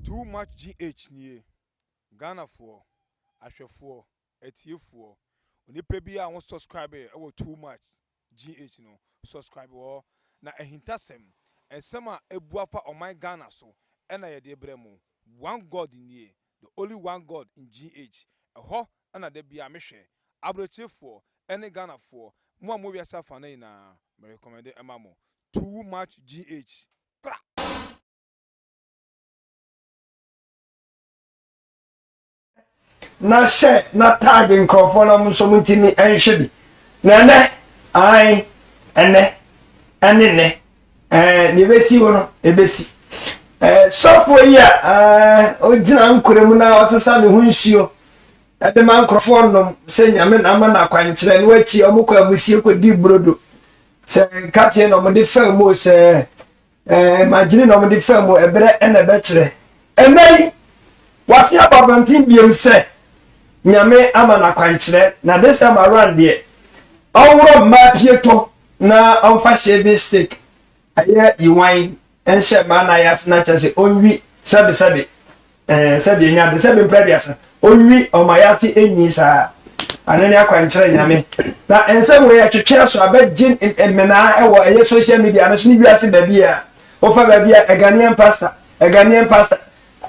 Too much GH nie Ghana for ahwefo etiefo onipa bi a won subscribe e too much GH no subscribe wo na ehintasem ensema ebuafa oman Ghana so ena ye de bremu one god nie the only one god in GH eho ena de bia mehwe abrochefo ene Ghana for mo wi asafa na ina me recommend emamo too much GH na she na tag nkrofo na mo so mutimi enhwe bi na ne ai ene ne besi wono ebesi sofo ya ogina nkuremu na osesa ne ho nsuo ade man nkrofo nom se nyame na ama na kwankyere ne wachi omukọ amusie kodi brodo se katie no mo de fam se magini no mo de fam ebere ene be kire emei wasi ababantin biem se nyame ama na kwankyere na this time around there awro ma pieto na amfa shebe stick aye iwan enhye ma na yas na chese onwi sabe sabe nya de sabe prediasa onwi o ma yasi enyi sa anani akwankyere nyame na ensem we atwetwe so abagin emena ewo eye social media na so ni biase ba bia o fa ba bia Ghanaian pastor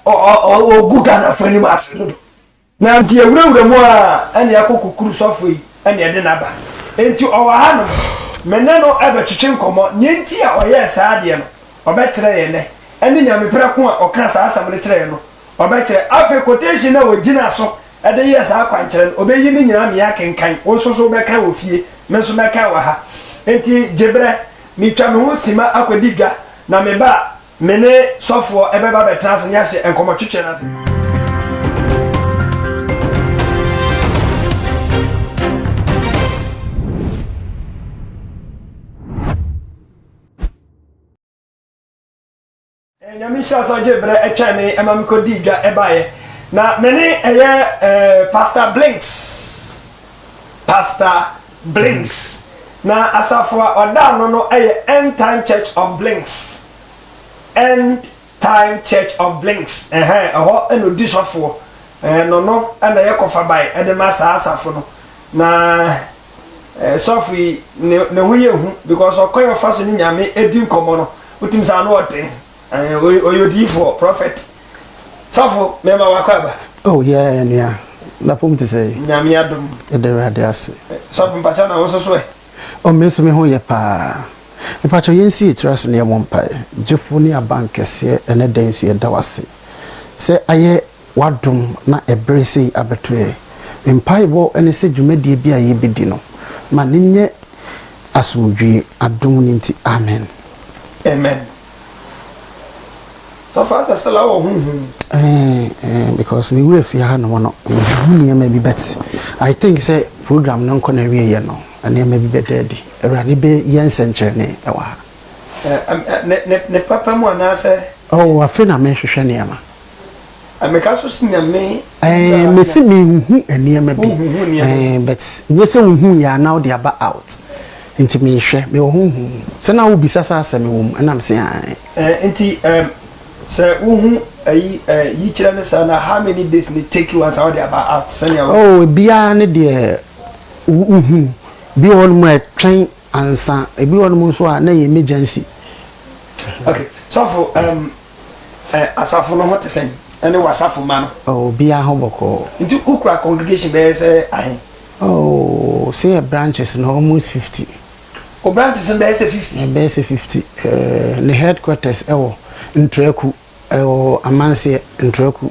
o guga na fani mas na nti ewurawura mu a ane akokukuru sofo yi ane ede na ba enti owa ha no meneno abetwetwe nkomo nyenti a oye saade no obekere ye ne ane nyame preko a oka sa asam ne kire no obekere afi quotation na wogina so ede ye sa akwankyere obeyi ni nyina me yakenkan wonsoso beka wo fie menso beka wa ha enti jebre mi twa me ho sima akodiga na me ba mene sofo ebeba betrans nya hye enkomo twetwe na se nyamisha so jebre etwane emamikodiga ebaye na mene eye Pastor Blinks na asafo oda no eye End Time Church of Blinks eho eno disofo no ana ye kofa bai ede masa asafo no na sofi ne huye hu because okoyo faso ni nyame edi nkomo no utim sa no oten oyodifo prophet sofo mema wakwaba oh yeah nia na pom te say nyame adom ederade ase sofo mpacha na wososo e o meso me ho ye pa mpacha yensi etrase ne mompa jefo ni abankese ene densu ye dawase se aye wadom na ebrese abetoe mpaibo ene se dwumadie bia ye bedi no ma nenye asomdwe adom ni nti amen so fast as la wo because we will fear no no maybe bet I think say program no ko na wie ye no ane maybe be daddy erade be yensenkyere ne ewa ne papa mu na say oh afi na me hwehwe ne ama ameka so sinya me mesi me hu aniema bi but nyese hu ya now they are out inti me hwe me hu se na wo bisasa aseme wo na me se inti se uhu yi kira ne sana how many days ne take you as how they about out sanya oh bia ne de uhu bi won mo twen ansa bi won mo so a na emergency okay so for asafo no hot sen ene wasafo man oh bia ho boko into ukra congregation be say ahe oh say branches no almost 50 o branches be say 50 be say 50 the headquarters ewo Ntreku amanse Ntreku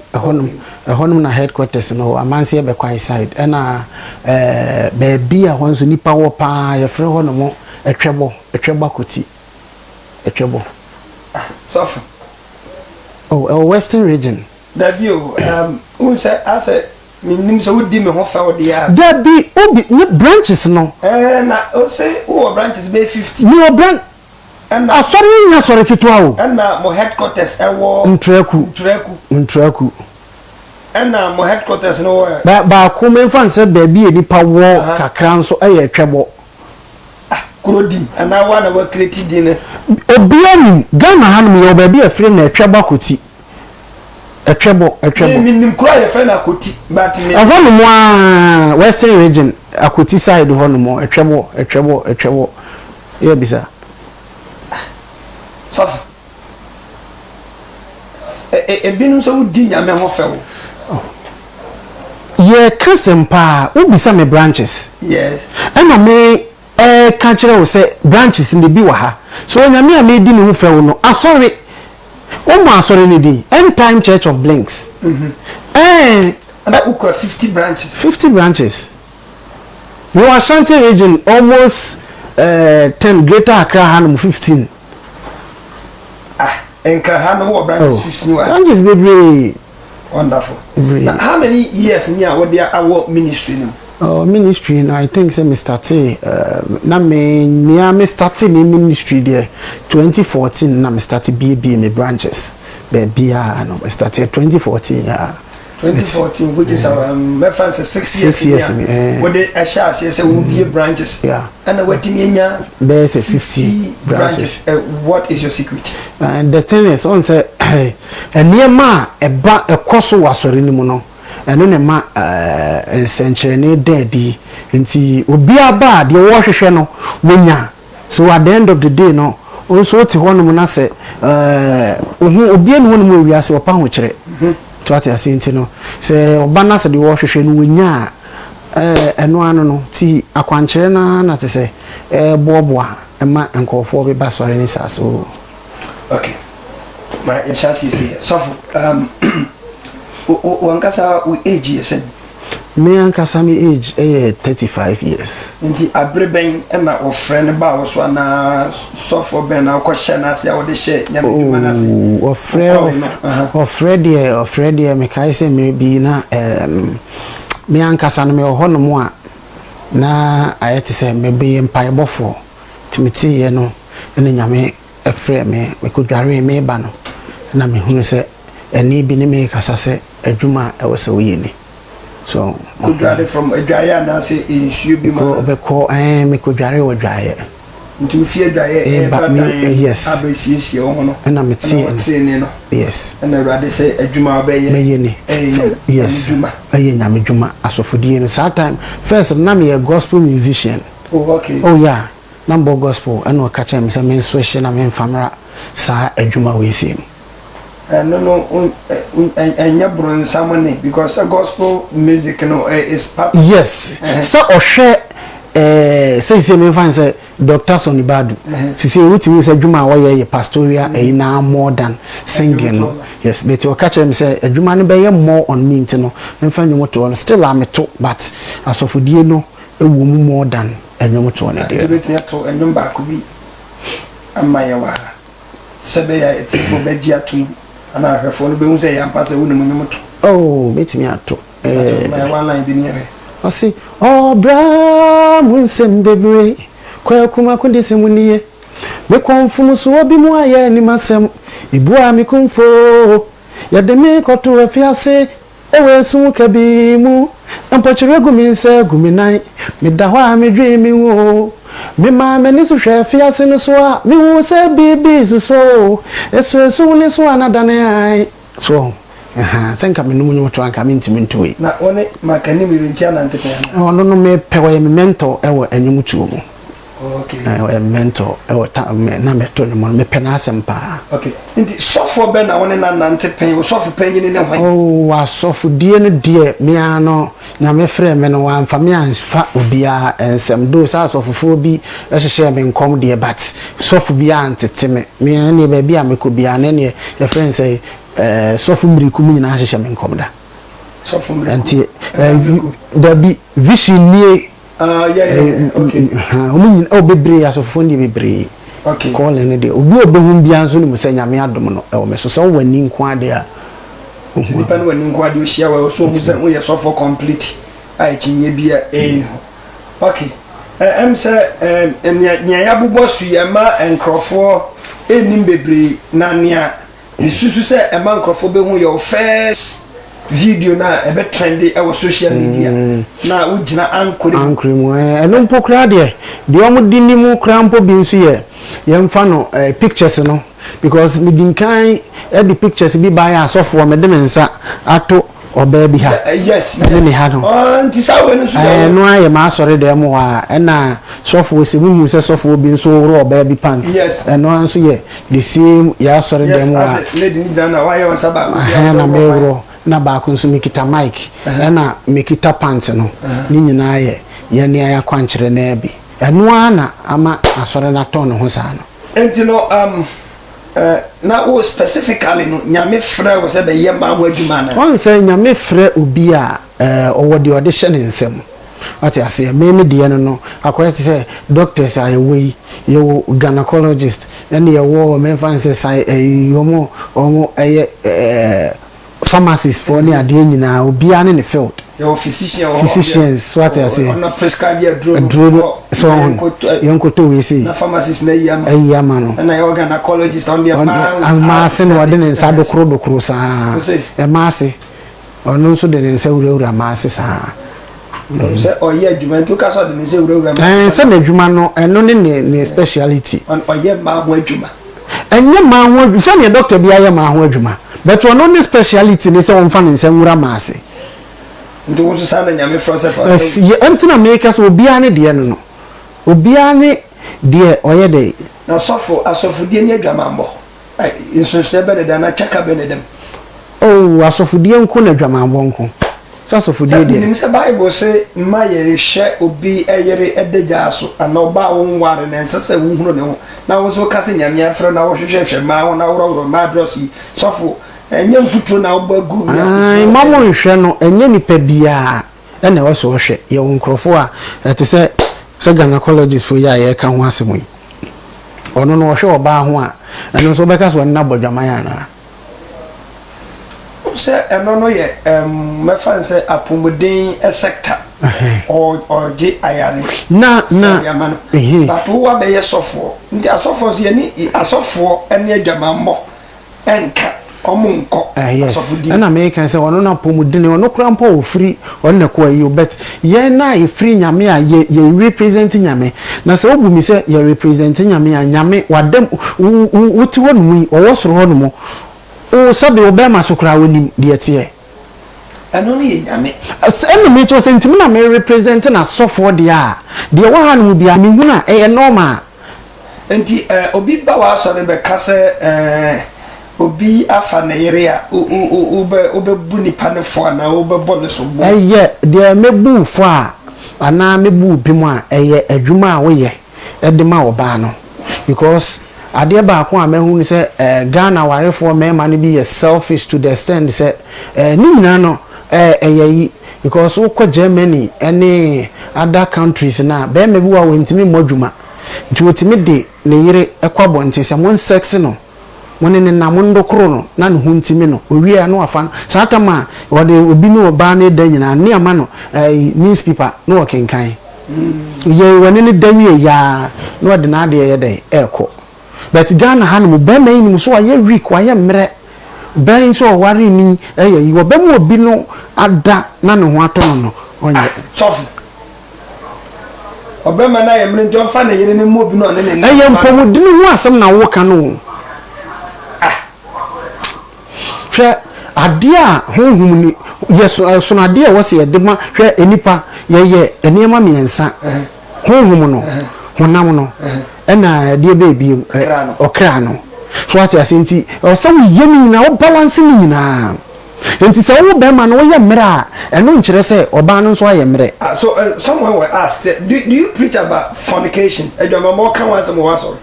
ehonum na headquarters no amanse be kwai side na baabi a honso nipa wo pa ye fre honum etwebo koti etwebo sofa western region dabio unse ase minim so wodi me ho fa wo dia dabi obi ne branches no na o say wo branches be 50 no branch and asori nya sori kitwa o and mo headquarters ewo Ntreku and mo headquarters no ba ko menfa nse baabi enipa wo kakra nso eye twebo kurodim and na one we created din obianu Ghana hanum yo baabi afre na twebo akoti Etwebo. Nim kura ye friend Akoti but me ahono mo western region Akoti side hono mo etwebo ye bisa sof ebinum so di nyame ho fe wo ye kasempa wo bisa me branches yes ana me ka kire wo se branches ne bi wa ha so nyame a me di ne ho fe wo no asori o mo asori ne di End Time Church of Blinks and ukwa 50 branches you Ashanti region almost 10 Greater Accra Hanum 15 Enka Hanum branches 15 branches be wonderful now, how many years near what they our ministry now ministry now I think say Mr. T na me start me ministry there 2014 na me start BB me branches be no me start 2014 yeah 2014 which is my friend say 6 years what they share say will be branches yeah and what nya there's a 50 branches what is your secret and the thing is on say enema eba ekoso wasori ni mu no eno ne ma ensenchere ne daddy nti obi aba de wo hwehwe no wonya so at the end of the day no onso ti ho no mu na se ohu obi enu no mu wiase opa ho kire to ati asinti no se oba na se de wo hwehwe no wonya eno anu no ti akwankire na te se boboa ema enkofo be ba sori ni saso okay my chassis so wankasa we age yes me ankasa me age 35 years nti abreben na ofrene ba wo so na sofo ben na kwhye na ase a wo de hye nyamedwuma na ase ofrede me kai se me bi na me ankasa no me hono mo a na ayete se me be mpai bofo timiti ye no ene nyame efre me kodware me ba no na me hunu se eni bi ne me kasa se adwuma e wo se wo yeni so kodware from adware na se insuo bi ma be ko me kodware wo dwaye nti fi adware ba yes abesiesie wo no na me tie no yes na awade se adwuma ba ye me yeni yes aye nyame dwuma asofodie no that time first na me a gospel musician okay yeah number gospel and o catch me say me so hye na me famra sa adwuma we sim no enya bron samone because gospel music no is part yes so ohwe say me fan say Dr. Sonny Badu say we say adwuma wa ye pastoral na more than singing no yes but o catch me say adwuma no be more on me no me fan nyumo to still am to but asofodie no ewo mu more than enyumo to ne dey bet ya to enyum ba ko bi amaye wa sebe ya etifo beji atum ana ahwefo no be hu say yampa say wonu nyumo to betimi ato my one line bi ne I see bra munsem bebre kwa kuma kundise muniye me konfumu so obi mu aye ni masem ibua mi kumfo ya de me koto afiase ewe sun kabi mu ampachire guminse guminai me da hwa me dwemi wo me ma me ni so hwe afiase no so a me hu se bibi so eso ni so anadane ai so senka me numu nyumo to anka me ntimi ntowe na one makani mi rincha na ntepe no no me pewa ye mentor ewo enyumu tuo mu okay I mentor ewo ta na meto no me pena asempa okay nti sofo be na one na ntepe wo sofo panyi ne hwan wa sofo die no die me ano nya me frɛ me no wa mfa me anfa obia ensem do sa sofo bi ehye me nkom die but sofo bia antete me ne ba bia me ko bia ne ye friend say sofo mriku mu nyina ahye me nkom da sofo mriku anti da bi vision nie okay omunyin bebre asofo ndi bebre okay call ne de obi obehun bia nso ne musa nyame adom no e wo me so so wani nko ade a nipa no wani nko ade o hia wa so mu se wo ye sofo complete ai chinye bia okay em se nya ya bobɔ su ye ma enkrofo enim bebre na nia ni susu se e ma enkrofo be hu your first video na ebe trendy e social media na ugina ankore mu eno mpo kra de omo di ni mu kra mpo bi nso ye yemfa no pictures no because me dinkan the pictures bi ba ya asofo me de mensa ato oba bi ha yes me ha no anti sawe no so no aye ma sori de mo ha na sofo se mu se sofo bi nso ro oba bi pants eno anso ye the same ya sori de mo ha lady ni dana wa ye on saba na me ro na ba ko nso mekita mic na mekita pants no ni nyina ye ne ya kwankyere na bi eno ana ama asori na ton ho sa no enti no na o specifically no nyame frɛ wo sɛ be ye ma ho adwuma na on sɛ nyame frɛ obi a ɔwɔ audition nsɛm ate ase me de no akoya te sɛ doctors a yɛwɔ yɛwɔ gynecologist ɛne yɛwɔ me fan sɛ sai yomo pharmacist for ne ade nyina obi a ne field your physicians so ate ase on prescribe your drug so yonkoto we say na pharmacist na yama no na your gynecologist on the ma se no de ne nsa dokro saa ma se ono nso de ne nsa wura ma se saa se oye adwuma to ka so de ne nsa wura se na adwuma no eno ne speciality on oye ma ho adwuma enye ma ho adwuma se ne doctor bi aye ma ho adwuma but ono ne speciality ne se won fa ne nsa wura ma se nti wo so sana nyame frose fa entina make so obia ne de no obia ne de oye de na asofo de ne adwamambo ai insunsun be de na chaka be ne dem oh asofo de nko na adwamambo nko so asofo de ni se bible say ma ye hwe obi eyere edegya so ana oba wo nware na nsese wo hunu ne ho na wo so ka se nyame afre na wo hwehwe ma ho na wo ma adrosi sofo enye mfuturo na obagu ai mamo nhwe no enye nipa bia ene wo so hwe ye nkrofo a ete se gynecologist fo ya ye ka ho asemu yi ono no hwe oba ho a eno so beka so na bodwaman ya na se eno no ye mefa se apomuden sector or di ayare na but wo be ye sofo ndi asofo so ye ni asofo ene adwamambo enka omunko yes na me kan say wono na pomudine wono kura mpo ofiri wonne ko ayi bet ye na ifiri nyame a ye represent nyame na se obu mi se ye represent nyame a nyame wadem wuti wonu owo soro hono mo o sabe obema sokra wonim de tie eno ne ye nyame eno me to sentimi na me represent na sofo de a de wo ha no bia me huna e normal enti obi ba wa so ne be kase obi afa na yere a obebu nipa ne fo na obebo ne so bu eye de mebu fo a ana mebu bi mu a eye adwuma a wo ye e de ma oba no because ade ba ko a mehu ni se Ghana warefo mema no bi ye selfish to the extent se ni nyina no eye because wo ko Germany any other countries na be me bi wa wentimi modwuma nti wotimi de ne yere ekwabo nti se mon sex no woni ne namundo kro no na ne huntimi no owie no afa satama wode obi no oba ne da nyina ne ama no newspaper no kenkan ye woni ne dawie ya no de na de ye de eko but Ghana hanu be mai ni so aye week aye mre ben so ware ni yi wo be mo obi no ada na ne ho ato no onye sofu obema na ye mre njo fa na yere ne mo obi no ne eye mpomudini ho asem na wo ka no hwe ade a honhum ni yeso so na ade a wo se de ma hwe enipa ye eniema miensa honhum no honam no ena de bebi okra no so ati asenti o se wo yemi na wo balance ni nyina enti se wo be ma no wo ye mra eno nkire se oba no so aye mre so someone were asked do you preach about fornication adwamambo kan wa se mo wa so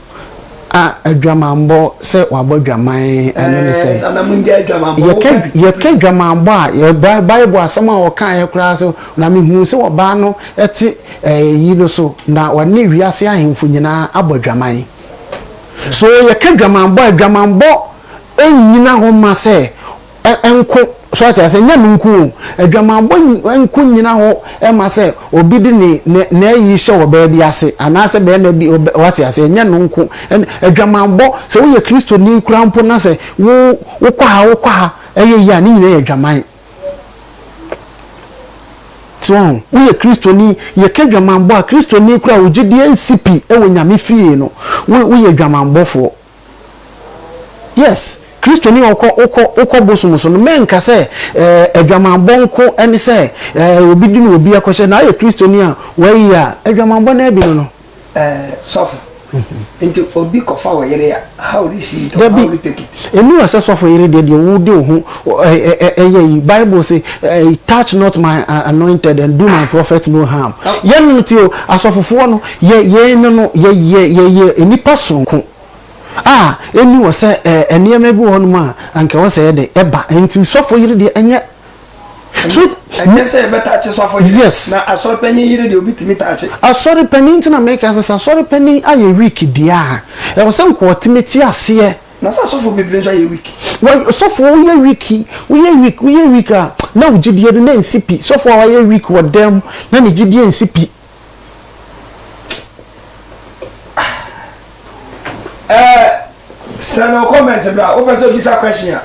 adwamambo se wabodwaman eno ne se anamunge adwamambo ye ka adwamambo a ye bible asema o kan ye kura so na mehu se oba no eti yilo so na wane wiase ahemfo nyina abodwaman so ye ka adwamambo enyina ho ma se enko so ati ase nya nku adwamambo enko nyina ho e ma se obi di na yi hye wo ba bi ase ana se be na bi wati ase nya nku adwamambo se wo ye Kristo ni kura mpo na se wo kwa ha eye ya ni nyina ye adwaman so we kristoni ye ka dwamanbo a kristoni kura ogidie nsipi e wo nyame fie no we ye dwamanbofo yes kristoni okọ bosumuso no menka se adwamanbo nko ene se obi di no obi akọhye na ye kristoni a we ya adwamanbo na bi no suffer into obi kofa wa yere ya how do you see it how do you take it enu ase suffer yere de wo de ho Bible say touch not my anointed and do my prophet no harm ye no ti asofofo no ye no ye enipa sonko enu wo se enema bi ho no ma anka wo se de eba enti suffer yere de enye truth and say better touch so for yes na asori penny yire de obi timi touch asori penny ntina make as asori penny aye week dia e wo se nko timeti ase na so for bebre so aye week why so for we week na ugidie na nsipi so for aye week wo dem na ne gidie nsipi send no comment bra o person bisa question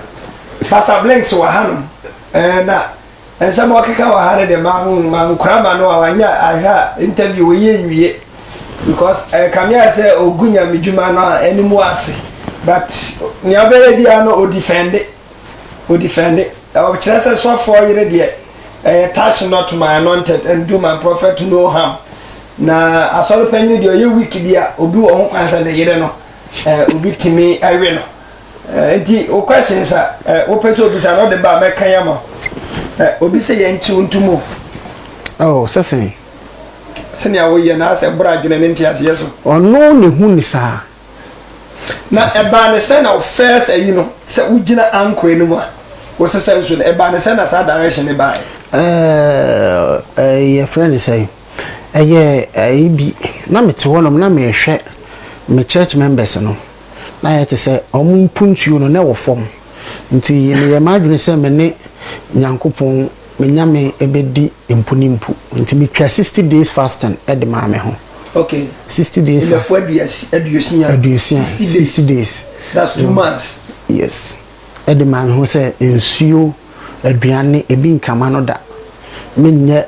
pastor blinks wa hanum na ensem okeka wa hare de man krama no awanya aha interview we yenwie because kamia say ogunya midwuma no animu ase but ni abere dia no o defend o kire say so for yire de touch not my anointed and do my prophet no harm na asoro panyin de ye week dia obi wo ho kwansa de yire no obi timi awe no enti o questions o person obi sa no de ba me kan yama obi se ye nchi ntumo sesen sene awo ye na ase bra adwene ne ntiase yeso ono ne hu ni sa na eba ne se na first ayi no se ugina ankore no mu a wo se nso eba ne se na sa direction ne ba ye friend say bi na mete wonom na me hwe me church members no na yete se omu puntuo no na wo fom nti me ye madwene se me ne nyankopon menyame ebedi empunimpu nti me twa 60 days fasting ede ma me ho okay 60 days for aduosia 60 days that's 2 months yes ede ma me ho se ensuo aduane ebi nkama no da menye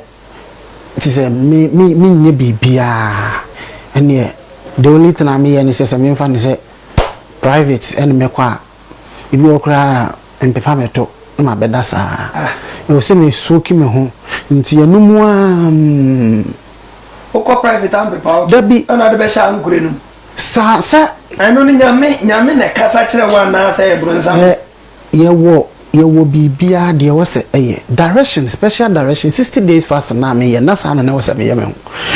ti se menye bibia ene the only thing I mean is say me fan say private and me kwa ibi okra empepa meto ma beda sa e o se me soki me ho nti enum okọ private am pepa dabi ana de be sha nkure num sa eno ni nyame na kasa kire wa na say e bronza ye wo bibia de wo se direction special direction 60 days fast na me ye na sa na wo se me ye me ho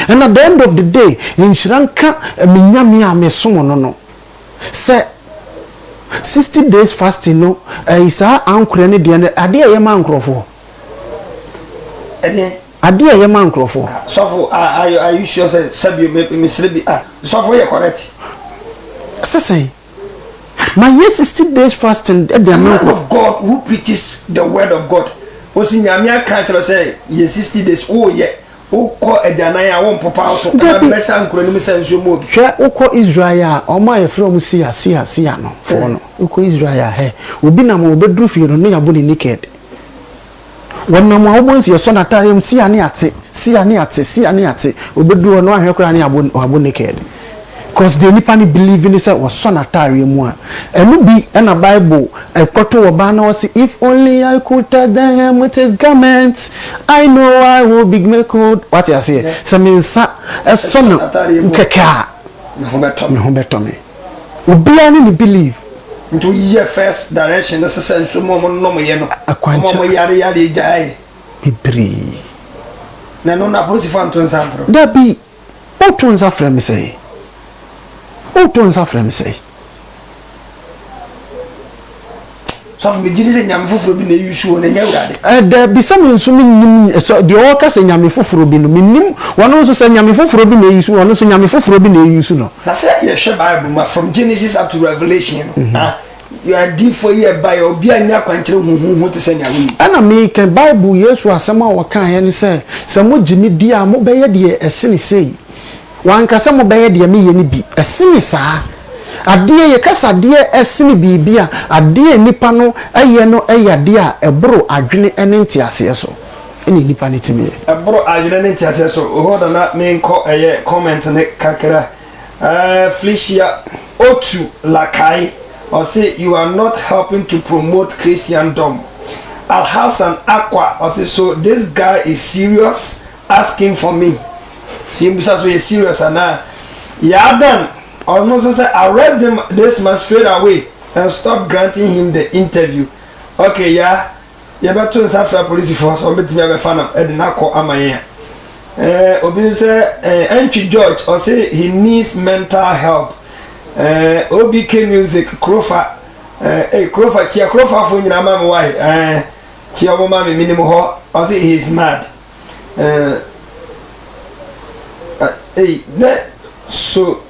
and at the end of the day inshranka me nyame a me so no se 60 days fasting no isa ankure ne de ade ye ma nkrofo ade ye ma nkrofo so for are you sure say sabi me slebi so for you correct say my 60 days fasting the man of God who preaches the word of God osi nyame aka tro say ye 60 days ukọ edana ya won popa auto na besha nkuro ni senso mo bi hwe ukọ Israel o ma ye from sia no for no ukọ Israel he obi na mo obedru fie no ya bo ni naked wonna mo obonsi ye so na tarem sia ne ate obedru no ahwe kura ne abo naked because the nipa ni believe in say was son atare mu a enu bi na Bible ekoto oba na was if only I could touch them with his garment I know I will be make good what you say so mean sa son nkeka me ho beto me obi ani ni believe into year first direction the sense mo no mo ye no mo yare jai bibri na no na police fan to nzafro da bi o to nzafro me say o to nzafro me say so me gidi se nyame foforo bi na yusu na nya urade da bi sam nso nim so de o ka se nyame foforo bi no minim wono nso se nyame foforo bi na yusu wono nso nyame foforo bi na yusu no na say ye hwe Bible ma from Genesis up to Revelation you are deep for year by obi anya kwankere huhu te se nyawe ana me kan Bible Yesu asema wa kan ye ne se mo gimi di a mo beye de esene sei wanka se mo beye de me ye ne bi esene saa ade ye kasa de esene bibia ade nipa no eye no eye ade a ebro adwene ene ntiase so ɛne nipa ne timi bro ayere ne ntiase so hold on na me nko comment ne kakra Felicia Otu Lakai or say you are not helping to promote Christendom. Al Hassan Aqua or say so this guy is serious asking for me. She is serious and yeah done. Almost say arrest them this man straight away and stop granting him the interview. Okay, yeah. You better to South police force or bet me have a fan of Edinako Amaya. Obi say entry George or say he needs mental help. OBK music Krofa Krofa Chia Krofa for your mama why Chia mama minimum ho or say he is mad. So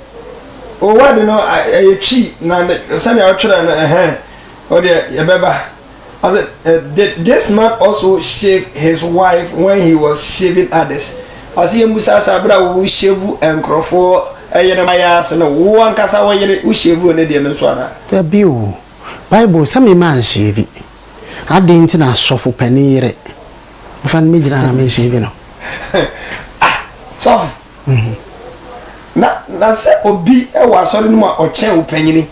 oh what do know I cheat na send your children or the yabeba. Did this man also shave his wife when he was shaving others? As he Musa Sabra will shave and crofo a Yeremayas and one cassa who shave in the Swana. The bill Bible some man shave it. I didn't know soft penny. If I'm making a man shaving. Soft. Na say obi e wa so no or chen penny.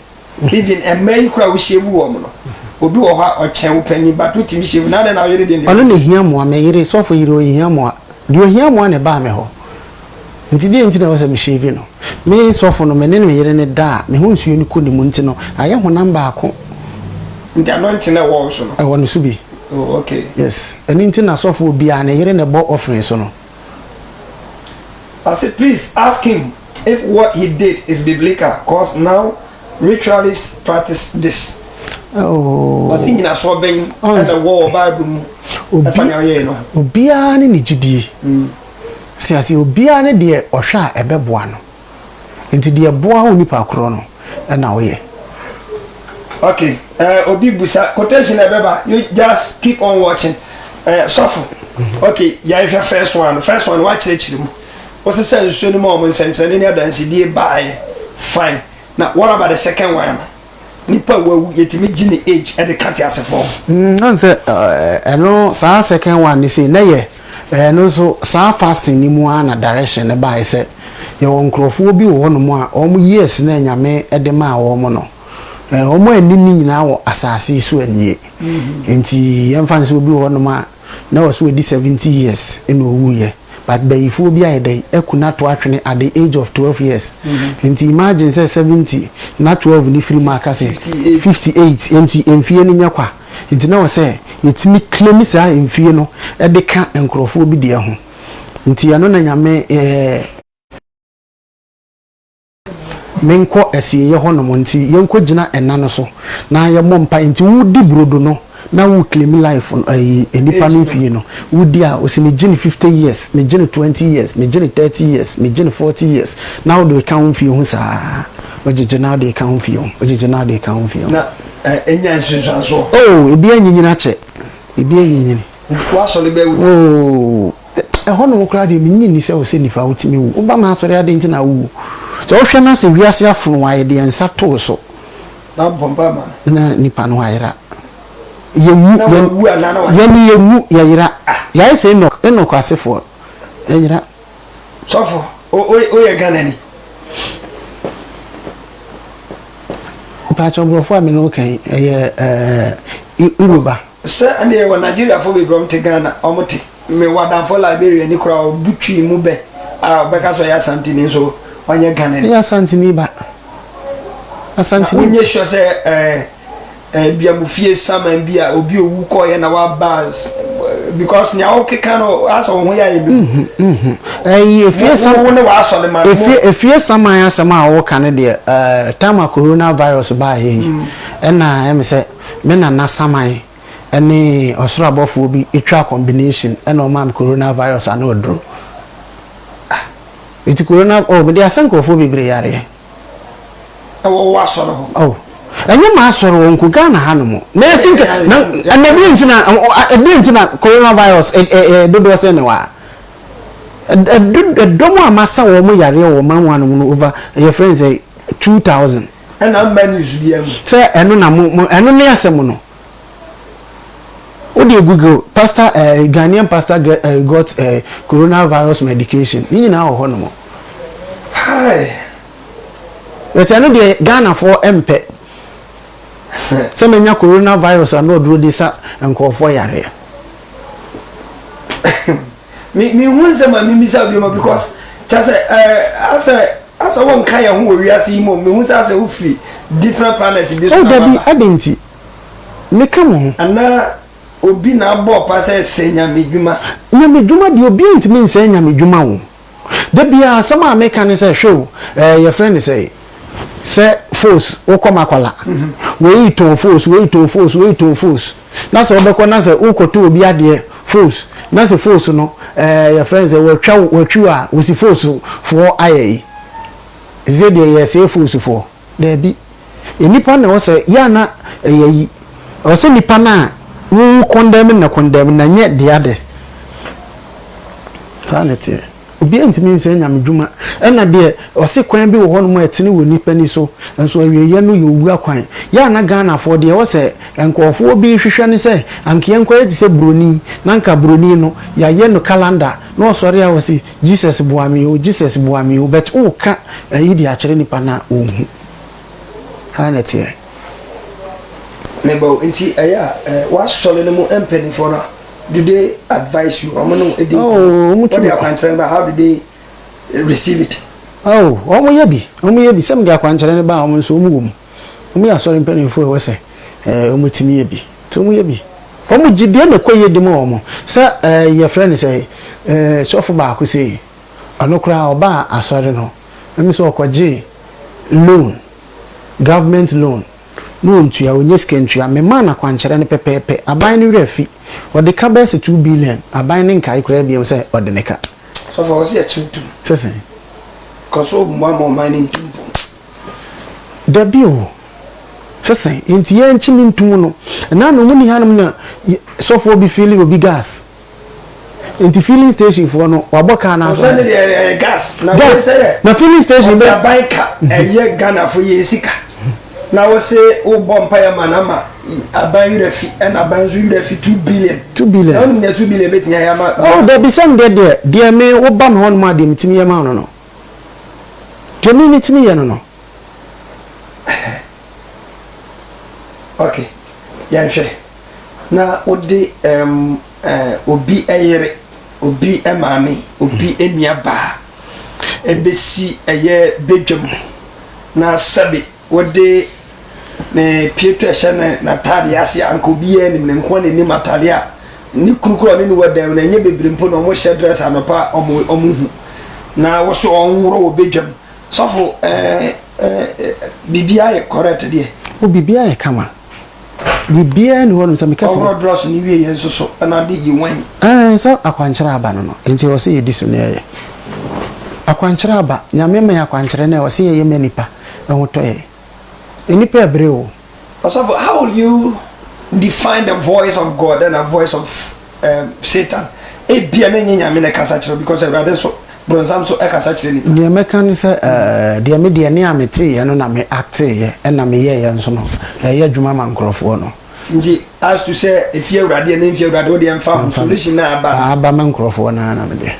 Even a man crowd shave woman. Obi wo ha o chen penny but utimi shave na na yere den. Ono ne hia mo me yere soft yere hia mo. De ohia mo ne ba me ho. Nti de nti na wo se me shave no. Me soft no me ne me yere ne da me ho nsuo ni ko ni mu nti no aye ho namba ako. Nti anointing na wo so no. I want to be. Oh okay. Yes. Eni nti na soft obi a ne yere ne bo offering so no. I said please ask him if what he did is biblical cause now ritualists practice this. Oh. I think in a so ben as a war Bible Obia ne gidie. Se ase obia ne de ohwa ebeboa no. Enti de boa ho nipa kro no na wo ye. Okay. Obi busa quotation ebeba you just keep on watching. Suffer. Okay, ya if first one watch it chirimu. What's the sense so no more sense any other dance buy fine. Now what about the second one? Nipa we yetimi gini age e de kati asefo nse eno sa second one ni say na ye no so sa fasting ni mu ana direction e ba say ye won krofo bi wo no mu a omo years na nyame e de ma wo mo no omo anini nyina wo asase so anie enti yemfa nse obi wo no ma na wo so di 70 years eno owu ye but bayifo bi ayedai ekuna to atwene at the age of 12 years enti imagine say 70 na 12 ni free mark say 58 enti emfie ni nyakwa enti na wo say yetimi claim say emfie no e de ka enkrofo bi de ho enti ya no na nyame menko esie ye ho no monti yenko gina enna no so na ye mompa enti wudi brodo no na wo claim life enipa no fie no wudi a osime gene 50 years me gene 20 years me gene 30 years me gene 40 years now they count fie hu sa ojeje now they count fie ojeje now they count fie na enya nsunsan so oh ebi anyinyina che ebi anyinyini wa so le be wu oh hono mo kra de minyi se wo se nipa wotimi wu oba ma so de ade nti na wu so wo hwe na se wiase afunu wa ye de ensa to so na bomba ma na nipa no ayira yemu yayira ya say no kwasefo yayira sofo o ye ganani pa chobro fo ami no kan Yoruba se ande wa Nigeria fo be brom te Ghana omote me wadan fo Liberia ni kura butwi mu be be ka so ya santini so onye ganani ya santini ba asantini onye sure say bia mufie saman bia obi owu ko ye na wa bars because nya o keka no aso ho ya ye bi efie saman ne wa aso le man efie saman asema wo kan de time coronavirus ba he na em se me na saman ene osoro abofo bi etwa combination ene o mam coronavirus ana odro eti corona me de asankofo bi bre yare wo wa aso no oh enye ma asoro wonku Ghana hanumo na esinka na ebi ntina coronavirus dodo se ne wa domo amasa wo mo yare wo manwa no over your friends 2000 and how many is bi am say eno na mo eno ne asem no the Google pastor Ghanaian pastor got coronavirus medication you na ho no mo hi but I know the Ghana for MP some nya coronavirus and no do this nkofo yare me hu say ma me bisa bi because just as one kind of who we are seeing more me hu say who free different planet bi so that be adenti me come and na obi na abo pa say senya medwuma nyamedwuma de obi ntimi nse nyamedwuma wo da bia sama make an say show your friend say force o come akola we to force na so obekọ na say o koto obi ade force na say force no your friend say watwu a we si force for ayi ze de ye say force for da bi enipa na wo say ya na yi o say nipa na wo condemn na nye the others sanity obi ntimi nse nyamedwuma na de o se kwan bi wo ho no mo etene wo nipa ni so enso awieye no ye owu akwan ya na Ghana for de wo se enkofo obi hwehwe ne se anke enkwa edi se broni na nka broni no ya ye no calendar no sori a wo se Jesus buami o bet o ka yidi a kire nipa na ohu hanete nebo nti wa sole no mo empeni for na do they advise you omo no edi what they are concerned about how did they receive it omo ye bi sem de akwankyere ne ba omo so omo ya sore empeni for we say omo timi ye bi to omo ye bi omo gide na koye de mo omo say your friend say chofo ba ko say anokra oba asore no emi so okoje loan government loan no ntua onye skentua me ma na kwankyere ne pepepe aban ne refi ode ka be se 2 billion aban ne nkai kura biem se ode ne ka so for us here tuntum sese koso mo mo mining tuntum da bio sese enti ye nchi mintum no na no muni hanum na so for be feeling obi gas enti filling station for no waboka na so gas na filling station be aban ka ye Ghana for ye sika na we say o bompa ya manama aban refi and aban zu refi 2 billion na no 2 billion betinya ya ma there be some there me wo bam hon ma dem timi ya ma no temi timi ya no okay ya hwe na odi obi eyere obi emame obi enuaba ebesi eye bedwam na sabi wode ne Pietro ehye na tade ase anko biye ni nko ne ni matade a ni kurukuru ne wode na nye bebre mpo no mo hye dress anopa omo hu na wo so onworo wo bedwam sofo bibia ye correct de o bibia ye kama bibia ni wonu se mekase onworo dress ni wie ye so na de yi wan so akwankyere aba no enti wo se ye disu ne ye akwankyere aba nyame me akwankyere ne wo se ye menipa enwoto ye enipa ebreo so how will you define the voice of God and a voice of Satan bia na nyame ne kasa kire because everybody so bronsam so kasa kire ni ne meka no se de me de ne amete ye no na me act ye na me ye nso no ye adwuma ma nkrofo no nji as to say if you urade na if you urade wo de emfa solution na aba ma nkrofo na me de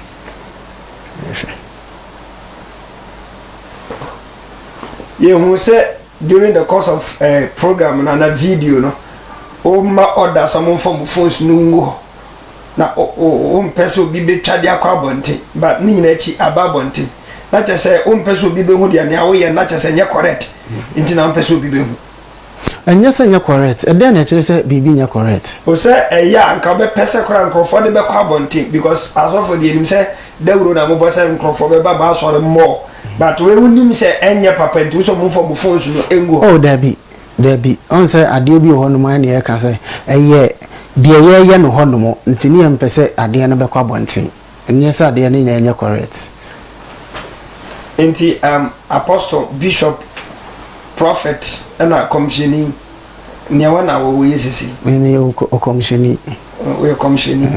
ye hu say during the course of program na video no o ma order some from phones no na o mpese obi betwade akwa bonte but ni nyina chi aba bonte na che say o mpese obi be hu de ne awo ye na che say nye correct nti na mpese obi be hu anya say nye correct e dey na che say bibi nye correct o say ya anka be pese kora nkrofo de be kwa bonte because as of the enim say dawuro na mo bo say nkrofo be ba so re more but we unim say enye papa nti so mo from phones no engo oh dabi on say ade bi ho no man ye ka say eye de ye no ho no mo nti ne empese ade no be kwa bonten enye say ade no enye correct nti apostle bishop prophet na commissioning ne wana wo yesisi me o commissioning we commissioning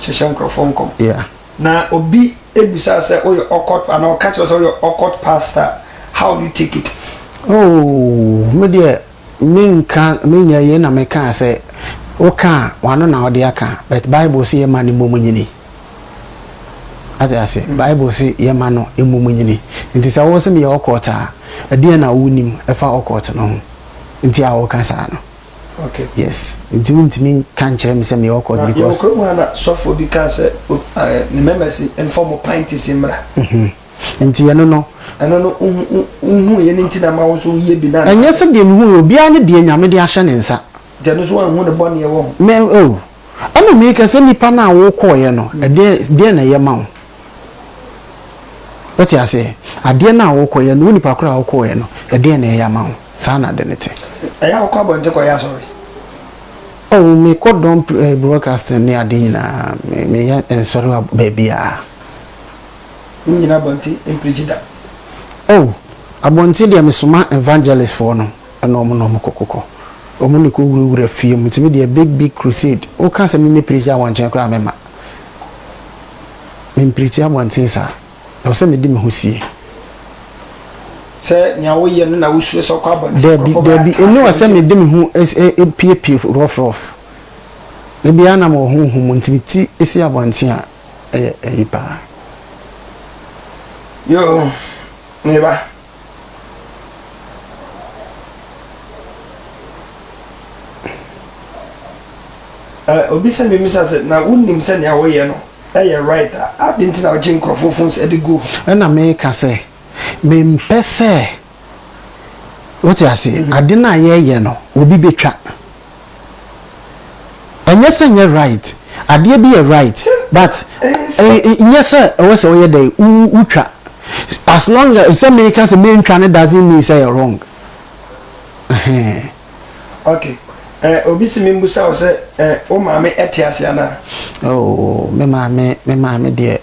sheshan crofon kom yeah na obi ebisa say o occult and o catch us o occult pastor how do you take it oh me de minka me nya ye na me ka say oka wano na odi aka but Bible say man ni momunyini ati ase Bible say ye man no emomunyini nti sa wo se me okota ade na wunim efa okota no nti a wo kan sa no okay yes nti untimi kan kire me se me okota because you ko na sofo bi kan se ni memesi inform pint simra nti ye no ano no uhu ye nti na ma wo so ye bi na anya se de hu obi a ne de nyame de ahye ne nsa de no so anhu ne bone ye wo me ana me ka se nipa na wo koye no de na ye ma wo what you say ade na wo koye no nipa kura wo koye no de na ye ma wo sana de nete aya ko abonte ko ya sorry oh me ko don broadcast ni ade nyina me ya sorry baby a nyina bonti impregida oh abonte de me soma evangelist for no no mo kokoko omo ni ko wura fie mu timi de big crusade o kan se me preacher wan chen kura mema me preacher wan tin sa o se me di me hosie se nya wo ye no na wo sue so kwa bonti debi enu o se me di me hu pie rough me bia na mo hu mu ntimi ti esi abonte a ipa yo neba obi se me misa se na unnim se nya wo ye no right a didn't na o jin crofofons e de go na me ka se me mpese what you say ade na ye no obi betwa anya se nya right ade bi ye right but nya se o se o ye dey utwa as long as say me ka se me ntwa doesn't mean say you're wrong okay obi si me mbusa o se o ma me etiase ana oh me ma me de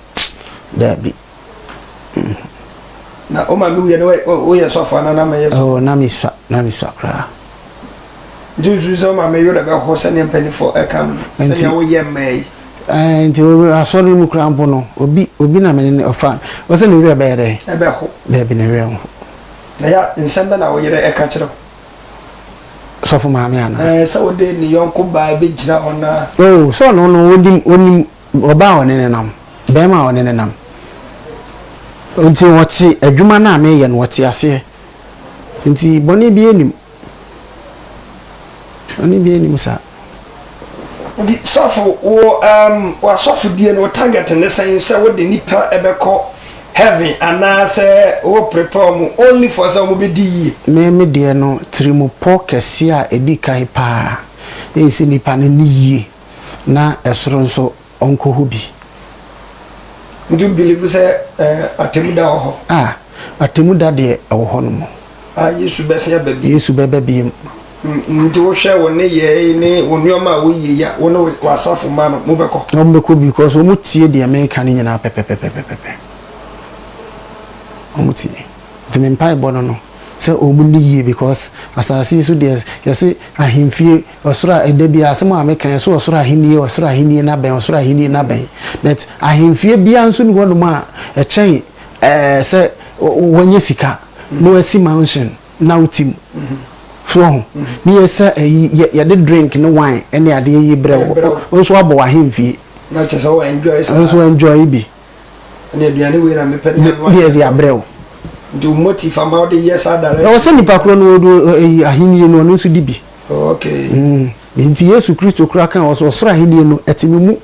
bi na o ma me uye no o ye so fa na me ye so oh na mi sa kra juju so ma me yo da be ho se ne mpani for ekam se ne wo ye mai nti asori mu kra mpo no obi na me ne ofa o se ne wi be de e be ho de bi ne wi ho na ya nsamba na wo yere eka kire so for maame ana so de ni yonko ba be gira ona oh so no onim oba one ne nam be ma one ne nam nti woti adwuma na me ye no woti ase nti boni bi enim sa di sofo wo wa sofo die no target ne sen se wo de nipa ebeko heaven ana se wo prepare mu only for some be di me de no trimupo kese a edi kai pa e se nipa ne niye na esoro nso onko hobi do believe say atemuda ho atemuda de wo ho no mo yesu bese ya baby yesu bebe bi nti wo hwe wo ne ye ne wo nyoma wo ye ya wo no wasafo ma no mo beko no mbeko because o mu tie de America ni nyina pepe omuti de me mpa ebo no se omu ni ye because asasi so de yesi ahimfie osura edebia asem America so osura ahini na ben but ahimfie bia nso ni wono ma e chen se wonye sika no asi mansion na utim so ni yesa ye de drink no wine ene ade ye brew so abo ahimfie na che so enjoy so enjoy bi ne aduane we na me pede na dia brew do motive about the yes other o se nipa kro no ahini no no so dibi okay nti Yesu Kristo kra kan o so soro ahini no etimi mu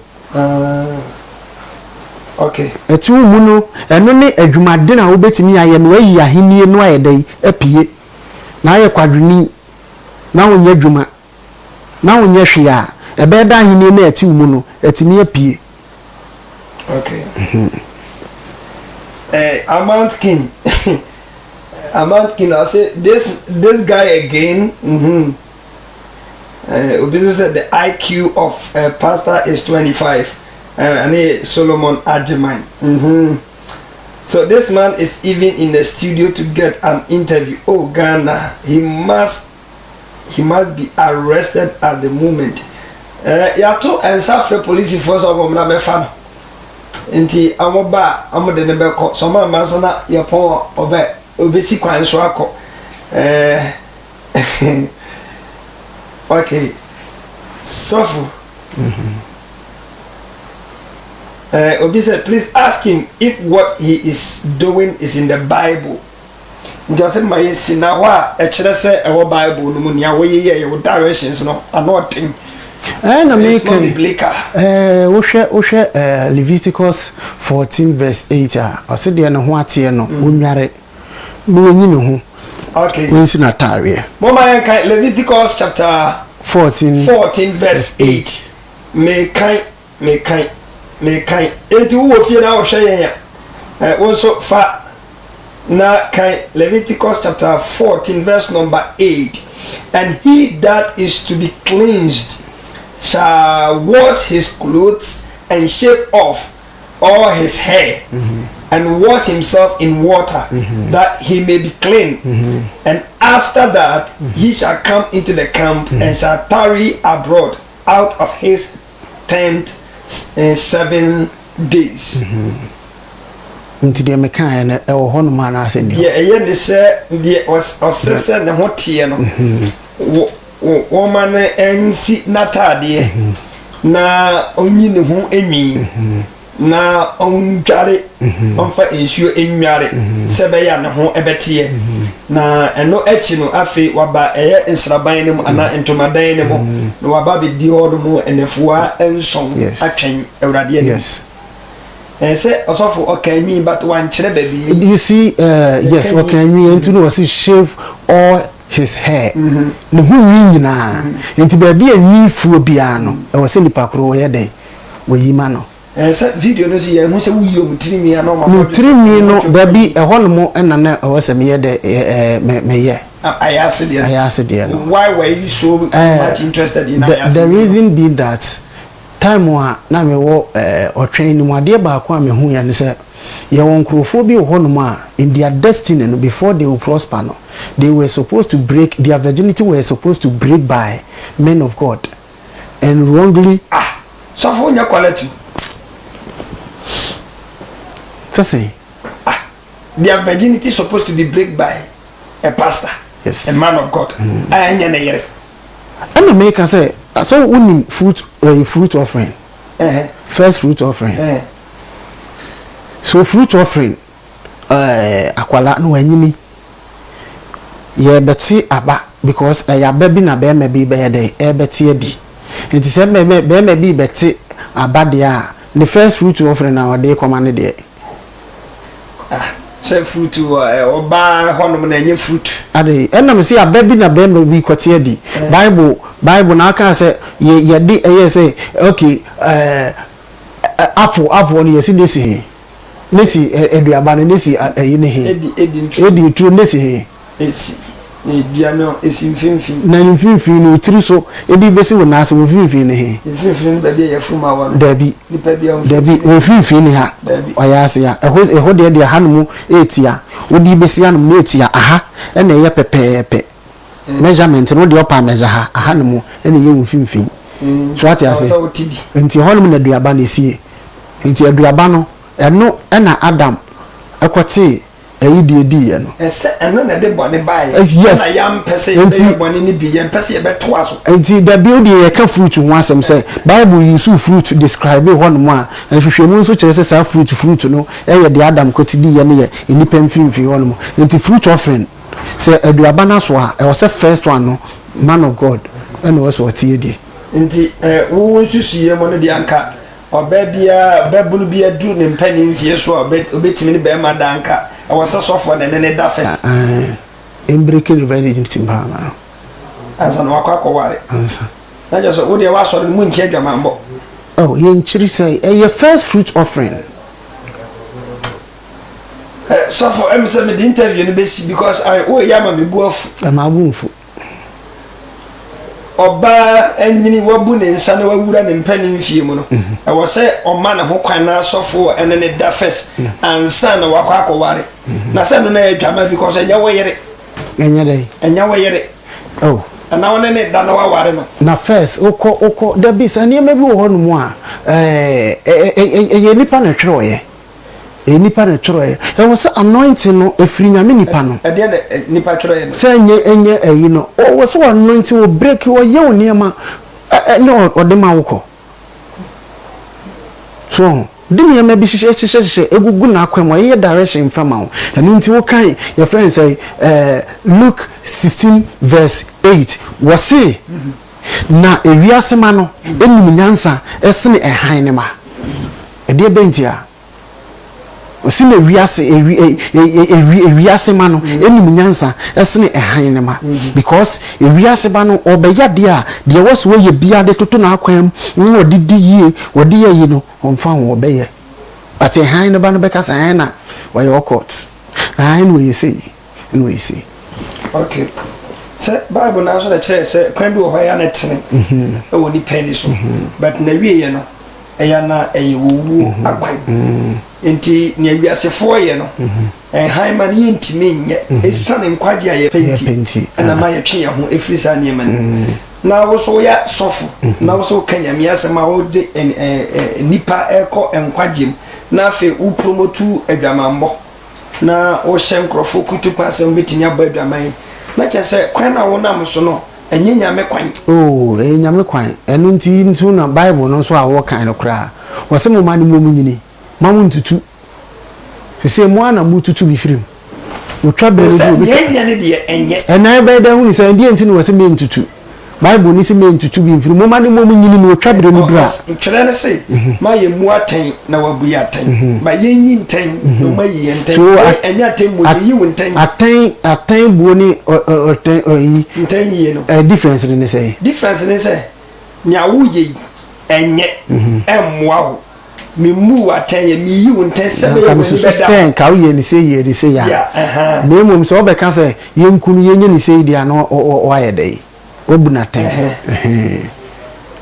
okay eti mu no eno ne adwumade na wo betimi aye no ayi ahini no ayedai apie na aye kwadwini na wonye adwuma na wonye hwe a ebe da ahini na eti mu no etimi apie okay Amount King I say this guy again Obiso said the IQ of a pastor is 25 and Solomon Ajiman so this man is even in the studio to get an interview. Oh Ghana, he must be arrested at the moment. Yato and Safre police force of Omna nti amoba amode ne beko so ma ma so na yepon obesi kwan so akọ okay Suffer. Obi said, please ask him if what he is doing is in the Bible. Just my sinawa a chrese a Bible no munia way directions no anointing. And American Leviticus 14 verse 8 I said there no what here no unware no nyine ho. Okay. We see Nataria. Mama Leviticus chapter 14 verse 8. Me kai enti wo fie na wo hwe ya wonso fa na kai Leviticus chapter 14 verse number 8. And he that is to be cleansed shall wash his clothes and shave off all his hair and wash himself in water that he may be clean. And after that he shall come into the camp and shall tarry abroad out of his tent 7 days. Nti de mekan na e wo hono ma na aseni. Ye ne se de osese ne ho tie no. Wo man ensi natade na onyi ne ho enwi na ondware onfa ensuo enware sebe ya ne ho ebetie na eno echi no afi waba eye nsraban ne mu ana entomadan ne mu na waba be di hodo mu enefua enson atwen awrade ne. Yes. Say osofo okanwi but one chere baby. You see yes okanwi enti no was shave all his hair. No hu nyina. Enti ba bia nwi fuo bia no e was nipa kro ye den we yima no. Say video no see hu se wuyi omtirimi na ma. No trimi no ba bi e hono mo na na e was me ye de me ye. Ayase de no. Why were you so much interested in Ayase? The reason being that time wa na me wo otwen ni mu ade ba ko am hu ya ne se ye won krofo bi ho no ma in their destiny no before they will prosper no they were supposed to break their virginity were supposed to break by men of God and wrongly so for nya quality to say their virginity supposed to be break by a pastor, yes, a man of God. Anya na yere and the maker say so winning fruit offering. First fruit offering. So fruit offering akwala no anyimi ye beti aba because ya baby na be me bi be dey e beti abi. It is be me bi beti aba dia the first fruit offering na dey command dey. Say fruit oba honom na enye fruit ade enam say ababi na be me bi kwete adi bible na aka say ye di eye say okay apple no yesi desi nesi eduaba no nesi ayi ne he edi tru nesi he esi edua no esi mfimfin na mfimfin no tiri so edi besi wo na se wo mfimfin ne he mfimfin ba bi ye fuma wa dabi nipa bi dabi wo mfimfin ne ha oyase ya eho de hanumu etia wodi besi hanumu etia aha na ye pepepe measurement no de opa measure ha hanumu na ye wo mfimfin so ati ase enti honum na duaba na sie enti aduaba no eno na Adam ekote eyi di ye no ese eno na de bone bae na yam pese ye bone ni bi ye pese ye beto aso enti da bi odi ye ka fruit ho asem say Bible use fruit describe honum a ehwehwemu nso kire say sa fruit no eye de Adam koti di ye no ye enipa mfimfi honum enti fruit offering say aduaba na so a e was first one no man of God and was what ye di nti wo nsusuye mo no di anka oba bia babunu bia du ne mpani mfie so obetimi ne be ma danka e was sofo ne da first embreke ne virginity ba na asa no akwa ansa na just wo de wa so mu nche adwama mbo oh ye nchiri say your first fruit offering so for me the interview ne besi because I yama me buafu ma bunfu oba enyini wabu ne nsa na wawura ne mpani mfie mu no e wo se oma ne ho kwan na sofo ene ne da first ansa na wakwa akoware na se no na adwama because enya wo yere oh na wona ne da na waware no na first oko da bi sa ne ma bi wo ho no mu a nipa na twroye nipa na twroye e wo se anointing no efiri nyame nipa no e de nipa twroye no se enye eyi no wo se anointing wo break wo ye wo niema no odema woko so dim ye ma bi hye egugu na akwam ye direction fama wo enu nti wo kan your friend say Luke 16 verse 8 wose na ewiase ma no enum nyansa esene ehan ne ma ede bentia wose na ewiase ma no enum nyansa esene ehan ne ma because ewiase ba no obeya de was we ye bia de toto na akwam no odidi yie wode ye no omfa wo obeye but ehan ne ba no beka sa na wa your court no we say okay se Bible na so da kire se kwan bi wo ya na tene e woni pani so but na wiye no eya na eyewu akwan enti ne wiasefo ye no han man ye ntimi nye esane nkwaje aye penti na ma ye twe ye ho efrisa ne man na wo so ya sofu na wo so kanyame asema wo de nipa eko enkwagem na afi u promotu adwamambo na wo hyenkrofo kutupa asem betini aba adwaman na kyese kwan na wo nam so no enye nyame kwan nyame kwan enu nti na Bible no so awo kan no kra wose mo mani mo nyini mamu ntutu se mo ana mututu bi firim otwa bere bi enye ne de enye ena be da hu ni se ndie nti no wose me ntutu Bible ni se me ntutu bi firim mo mani mo nyini no otwa bere ni bra twere ne se ma ye mu aten na wabu ya aten ba ye nyi nten no ma ye nten enye aten mo ye wu nten aten buo ni nten ye no difference ni se nya wo ye enye emwa wo mi mu aten ye mi yi wo nten se be ye sen ka wo ye ni se ya na mum so be ka se ye nkunu ye nye ni se dia no o aye dai obu na ten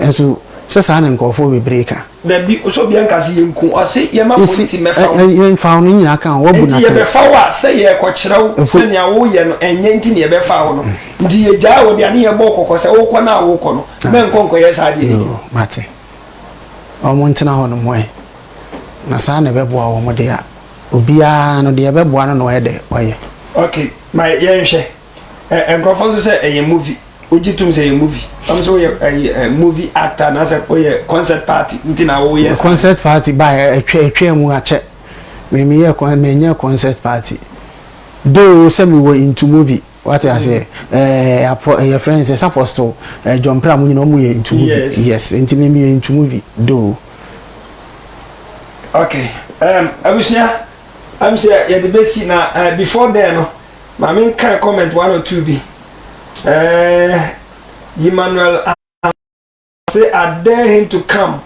enso se sa na nkofo be breaka da bi so bi anka se ye nku o se ye ma police mefa ye fa no nyina kan obu na ten ye be fa wa se ye ko kirew se nya wo ye no enye nti ne ye be fa wo no ndi ye ja wo dia ne ye bo kokko se wo ko na wo ko no me nkonko ye sa dia mate o mo ntina ho no moe na sa na be boa wo mo de a obia no de be boa no no ye de oye okay my ye nhwe enkrofo so se eye movie ojitum say movie am so a movie actor na say concert party ntina wo yes concert party ba etwa mu ache me ye concert party do say me wo into movie what I say your friends is apostle John Pram you know mu ye into movie yes into me into movie do okay abusia I'm say ya the best na before then no ma me can comment 1 or 2 be Emmanuel say I dare him to come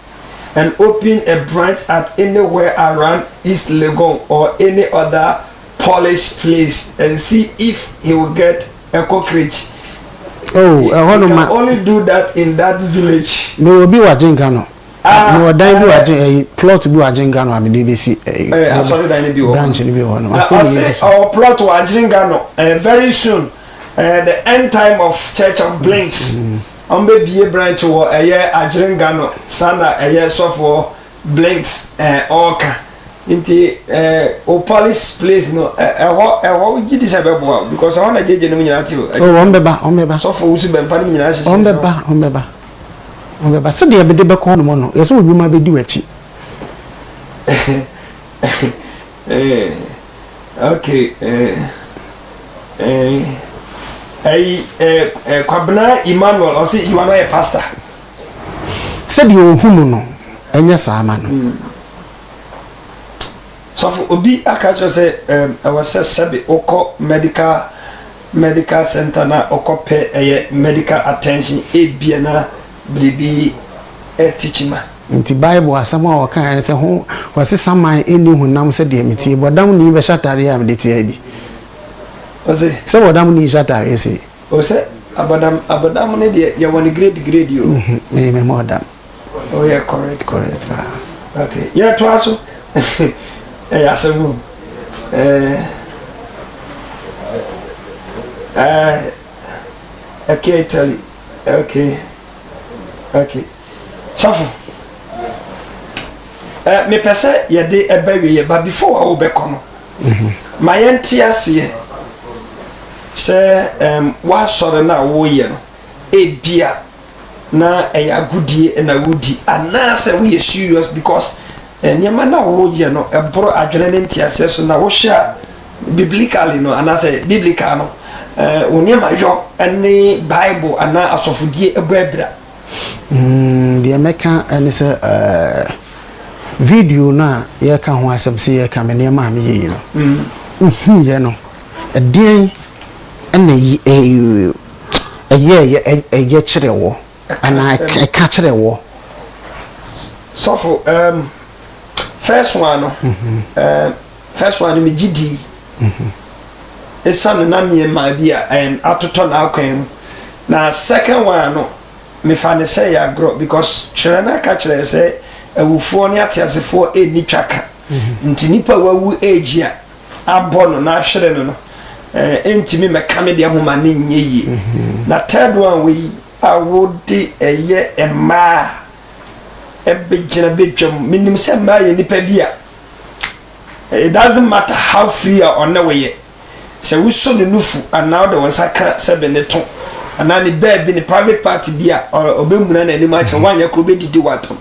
and open a branch at anywhere around East Legon or any other Polish place and see if he will get a cockroach. He can only do that in that village. No, be wa jenga no. No, dan bi wa jenga plot bi wa jenga no am dey be see. Sorry, that be branch ni bi ho no. I say our plot wa jenga no very soon. The end time of Church of Blinks. Be a branch or a year Adringano, Sana, a year so for Blinks, Orca. Into o Polish place no what you deserve because I want to get you on beba so for who's been panning on beba so the be call mono yes we ma be do achi okay Kwabena Emmanuel or say you are not a pastor. Said you who no, and yes, I'm man. So for Obi Akacho say, I was said, Oko medical center na Oko pay a medical attention, a biana, baby, a teaching man. Nti Bible asama o kan say ho wase saman eni hunam se de meti bodam ni be shatare am de tiabi ose se bodam ni shatare se ose abadam ne de ya woni grade you me modam oh yeah correct okay yeah to aso asamu okay Italy okay Safu me pese ye de ebawe ye ba before I be kono my entiase se wa sore na wo ye no ebia na ɛyɛ agodie na wodi anaasɛ woyɛ serious because nneɛma na woyɛ no ɛboro adwene ne nteaseɛ so na wohwɛ a biblically no anaasɛ biblical no wo nneɛma yɔ ne bible anaa asɔfodie ɛbɔ abira deɛ mɛka ɛne sɛ video no a yɛka ho asɛm sɛ yɛka me nneɛma a meyɛ yi no wohuyɛ no ɛdeɛn ɛna ɛyɛ kyerɛ wɔ anaa ɛka kyerɛ wɔ sɔfo first one no me gidi ɛsiane na nneɛma bi a atotɔ n'akwan mu na second one no mefa ne sɛ yɛ agorɔ because kyerɛ no aka kyerɛ sɛ awufoɔ ne ateasefoɔ ɛnni twaka nti nipa wawu age a abɔ no na ahwere no no ɛntimi mɛka me deɛ homa ne nyɛ yie na third one wei a wode ɛyɛ mmaa ɛbɛgyina bɛtwam menim sɛ mmaa yɛ nipa bi a it doesn't matter how free a ɔne wɔyɛ sɛ wosɔ ne nufu anaa wode wo nsa ka sɛ bɛ ne to anaa ne baabi ne private party bi a ɔbɛmuna n'anim akyerɛ woanyɛ koro bɛdidi watam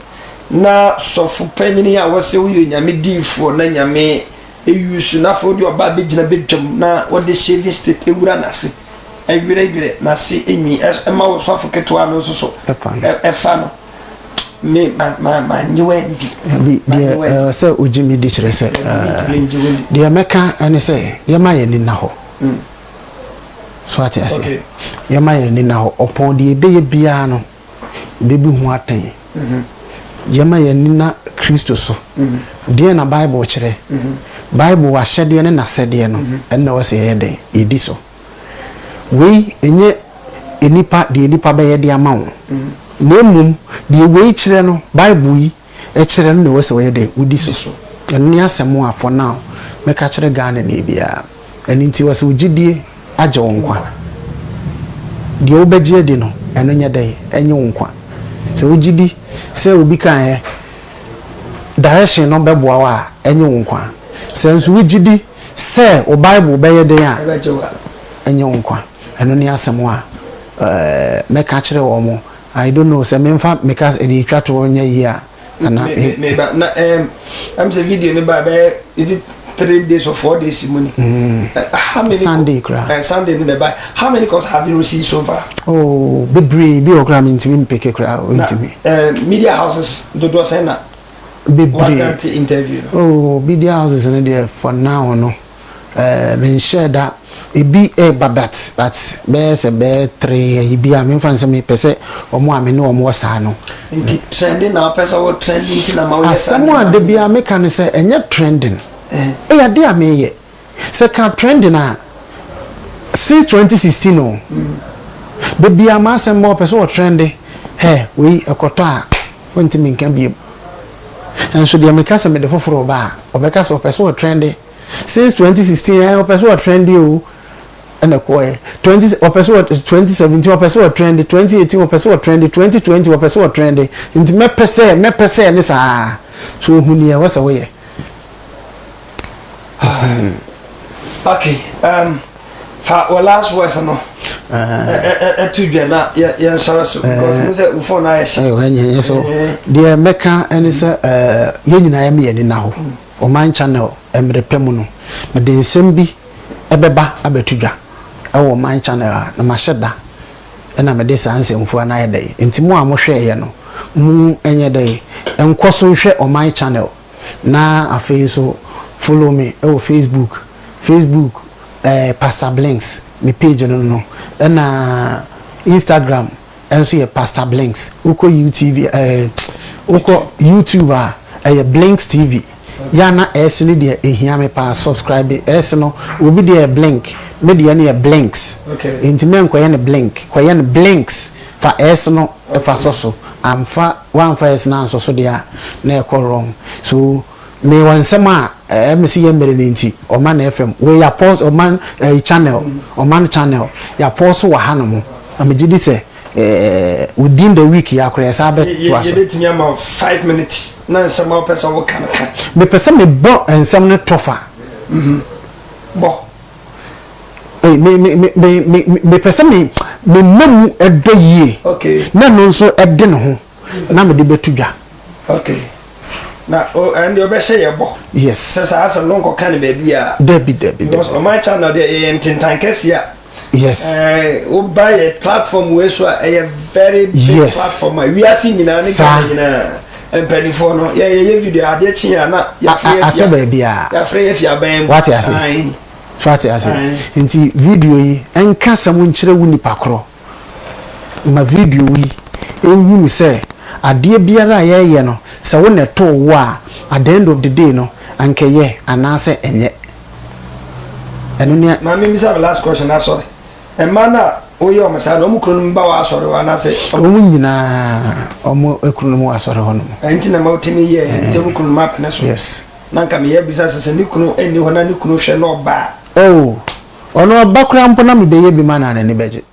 na sɔfo panyini a wɔsɛ woyɛ nyame diifoɔ na nyame ɛyusu na afɔ wode ɔba bɛgyina bɛtwam na wɔde shaving stick ɛwura n'ase ɛwerɛwerɛ n'ase ɛnwi ɛma wo sɔfo ketewa no nso so ɛfa no me manyɛ wandi deɛ sɛ ogye me di kyerɛ sɛ deɛ mɛka ɛne sɛ yɛma yɛ nina hɔ so ate ase yɛma yɛ nina hɔ ɔpɔn deɛ ɛbɛyɛ biara no bɛbi ho atɛn yɛma yɛ nina kristo so deɛ na bible kyerɛ bible wahyɛdeɛ ne nasɛdeɛ no ɛnna wɔ sɛ yɛyɛ dɛn yɛdi so wei ɛnyɛ nipa deɛ nipa bɛyɛ de ama wo na mmom deɛ wei kyerɛ no bible yi ɛkyerɛ no na wɔ sɛ wɔyɛ dɛn wodi so ɛno ne asɛm a for now mɛka kyerɛ Ghana ne biara ɛno nti wɔ sɛ wogyidie agye wo nkwa deɛ wobɛgye adi no ɛno nyɛ dɛn ɛnyɛ wo nkwa sɛ wogyidi sɛ obi kan direction no bɛboa wo a ɛnyɛ wo nkwa sɛ nso wogyidi sɛ o bible bɛyɛ dɛn a ɛnyɛ wo nkwa ɛno ne asɛm a mɛka kyerɛ wɔ mo I don't know sɛ memfa meka ɛde twa to nyɛ yi a ana I'm say video ne ba is it 3 days or 4 days money how many Sunday kra Sunday ne ba how many calls have you received so far oh bebre bi okra me ntimi mpeke kra ntimi media houses do say na bebre interview oh media houses ne there for now no men share that ebi babat but be 3 ebi a me fan se me pese omo ame ne omo wasa no nti trending na pese wo trending ti na ma wo yesa asamo ade bia me kan se enye trending ya de a me ye se ka trending a since 2016 no de bia ma se mo pese wo trending we ekoto a wonti me nkan bia enso de me ka se me de foforo ba obeka se pese wo trending since 2016 I person trendy o and a coy 2017 person trendy 2018 person trendy 2020 person trendy into me per se this so who near what's away okay for our last words no to be na ya sorry so because we say before na eh so the meka and is ye nyina ya me ni na ho o man channel emrepemu no me de nsem bi ebeba abetudwa ewo man channel na maheda na me de sansemfu na ye dai ntimo a mo hwe ye no mu enye dai enkoso hwe o man channel na afei so follow me ewo Facebook Pastor Blinks me page no na Instagram enso ye Pastor Blinks uko YouTube a Blinks TV yana esini de ehia me pa subscribe esino obi de blink me de ne blinks enti men koye ne blink koye ne blinks fa esino e fa soso amfa wan fa esina soso de a na e wrong so me wansema me si ye mere nti o man FM we ya post o man channel ya post wa hanomo amegidi se within the week ya kure sa be to aso you dey me 5 minutes na some person wo kan me pese me bo ensem ne tofa bo me pese me me mamu edo yie okay na no nso ede ne ho na me de betudwa okay na and you be say ye bo yes sasa asa no nko kan be bia debi because on my channel there entintan kesia yes we buy a platform we so a very big yes. platform we are seeing nyina ne kan nyina empanifo no ye video ade chia na ya free bia ya free fia ban what you say what you say nti video yi enka sam nkyere wu nipa kro ma video yi enhu mi say ade biara ye no se wo ne to wo at the end of the day no anke ye anase enye eno ne ma me misa last question na sorry e mana oyo masa no mu kunu mba wa sorry wa na say omu nyina omu ekunu mu asore hono enti na ma otimi ye enti mu kunu map na so yes nanka me ye bisa se ni kunu eni ho na ni kunu hwe no ba oh ono bakura mpo na me beye bi mana na ne beje